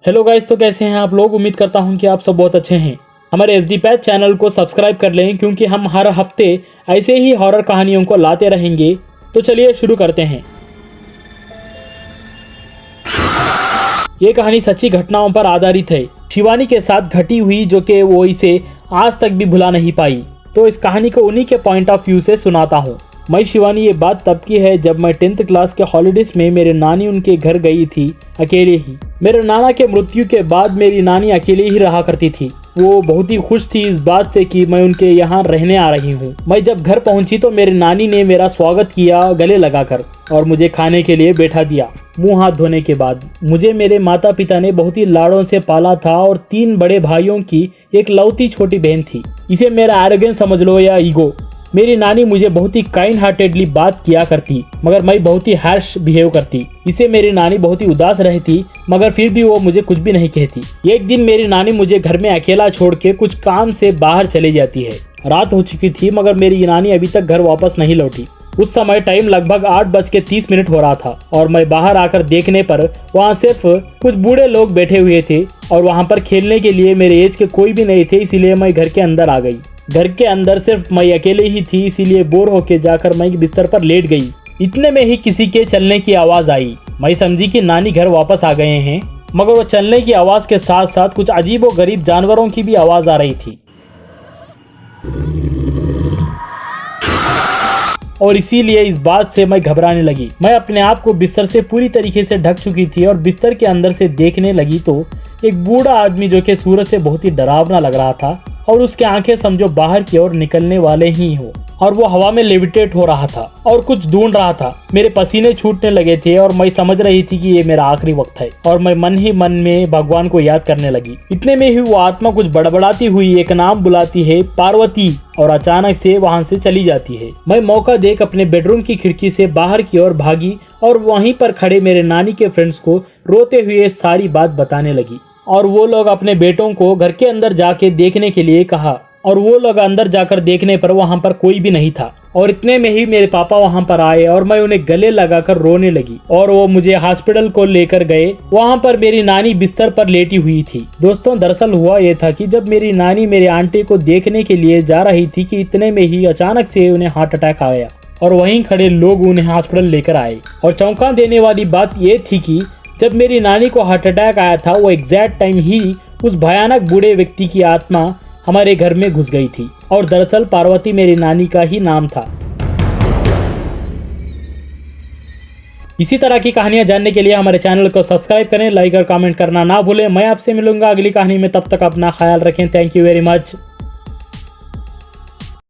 Hello guys, तो कैसे हैं आप लोग। उम्मीद करता हूं कि आप सब बहुत अच्छे हैं। हमारे एसडी पैच चैनल को सब्सक्राइब कर लें क्योंकि हम हर हफ्ते ऐसे ही हॉरर कहानियों को लाते रहेंगे। तो चलिए शुरू करते हैं। ये कहानी सच्ची घटनाओं पर आधारित है, शिवानी के साथ घटी हुई, जो कि वो इसे आज तक भी भुला नहीं पाई। तो इस कहानी को उन्हीं के पॉइंट ऑफ व्यू से सुनाता हूँ। मैं शिवानी, ये बात तब की है जब मैं 10th क्लास के हॉलीडेज में मेरे नानी उनके घर गई थी, अकेले ही। मेरे नाना के मृत्यु के बाद मेरी नानी अकेले ही रहा करती थी। वो बहुत ही खुश थी इस बात से कि मैं उनके यहाँ रहने आ रही हूँ। मैं जब घर पहुंची तो मेरी नानी ने मेरा स्वागत किया गले लगाकर और मुझे खाने के लिए बैठा दिया। मुंह हाथ धोने के बाद मुझे मेरे माता पिता ने बहुत ही लाड़ों से पाला था और 3 बड़े भाइयों की एक लौती छोटी बहन थी। इसे मेरा एरोगेंस समझ लो या ईगो। मेरी नानी मुझे बहुत ही काइंड हार्टेडली बात किया करती, मगर मैं बहुत ही हार्श बिहेव करती। इसे मेरी नानी बहुत ही उदास रहती, मगर फिर भी वो मुझे कुछ भी नहीं कहती। एक दिन मेरी नानी मुझे घर में अकेला छोड़ के कुछ काम से बाहर चली जाती है। रात हो चुकी थी, मगर मेरी नानी अभी तक घर वापस नहीं लौटी। उस समय टाइम लगभग 8:30 हो रहा था और मैं बाहर आकर देखने पर वहाँ सिर्फ कुछ बूढ़े लोग बैठे हुए थे और वहाँ पर खेलने के लिए मेरे एज के कोई भी नहीं थे। इसीलिए मैं घर के अंदर आ गई। घर के अंदर सिर्फ मैं अकेले ही थी, इसीलिए बोर होके जाकर मैं बिस्तर पर लेट गई। इतने में ही किसी के चलने की आवाज़ आई। मैं समझी कि नानी घर वापस आ गए हैं, मगर वो चलने की आवाज़ के साथ साथ कुछ अजीबो गरीब जानवरों की भी आवाज़ आ रही थी और इसीलिए इस बात से मैं घबराने लगी। मैं अपने आप को बिस्तर से पूरी तरीके से ढक चुकी थी और बिस्तर के अंदर से देखने लगी तो एक बूढ़ा आदमी, जो कि सूरज से बहुत ही डरावना लग रहा था और उसके आंखें समझो बाहर की ओर निकलने वाले ही हो, और वो हवा में लेविटेट हो रहा था और कुछ ढूंढ रहा था। मेरे पसीने छूटने लगे थे और मैं समझ रही थी कि ये मेरा आखिरी वक्त है और मैं मन ही मन में भगवान को याद करने लगी। इतने में ही वो आत्मा कुछ बड़बड़ाती हुई एक नाम बुलाती है, पार्वती, और अचानक से वहां से चली जाती है। मैं मौका देख अपने बेडरूम की खिड़की से बाहर की ओर भागी और वहीं पर खड़े मेरे नानी के फ्रेंड्स को रोते हुए सारी बात बताने लगी। और वो लोग अपने बेटों को घर के अंदर जाके देखने के लिए कहा और वो लोग अंदर जाकर देखने पर वहां पर कोई भी नहीं था। और इतने में ही मेरे पापा वहां पर आए और मैं उन्हें गले लगाकर रोने लगी और वो मुझे हॉस्पिटल को लेकर गए। वहां पर मेरी नानी बिस्तर पर लेटी हुई थी। दोस्तों, दरअसल हुआ ये था कि जब मेरी नानी मेरे आंटी को देखने के लिए जा रही थी कि इतने में ही अचानक से उन्हें हार्ट अटैक आ गया और वहीं खड़े लोग उन्हें हॉस्पिटल लेकर आए। और चौंका देने वाली बात ये थी कि जब मेरी नानी को हार्ट अटैक आया था, वो एग्जैक्ट टाइम ही उस भयानक बूढ़े व्यक्ति की आत्मा हमारे घर में घुस गई थी। और दरअसल पार्वती मेरी नानी का ही नाम था। इसी तरह की कहानियां जानने के लिए हमारे चैनल को सब्सक्राइब करें, लाइक और कमेंट करना ना भूलें। मैं आपसे मिलूंगा अगली कहानी में, तब तक अपना ख्याल रखें। Thank you very much.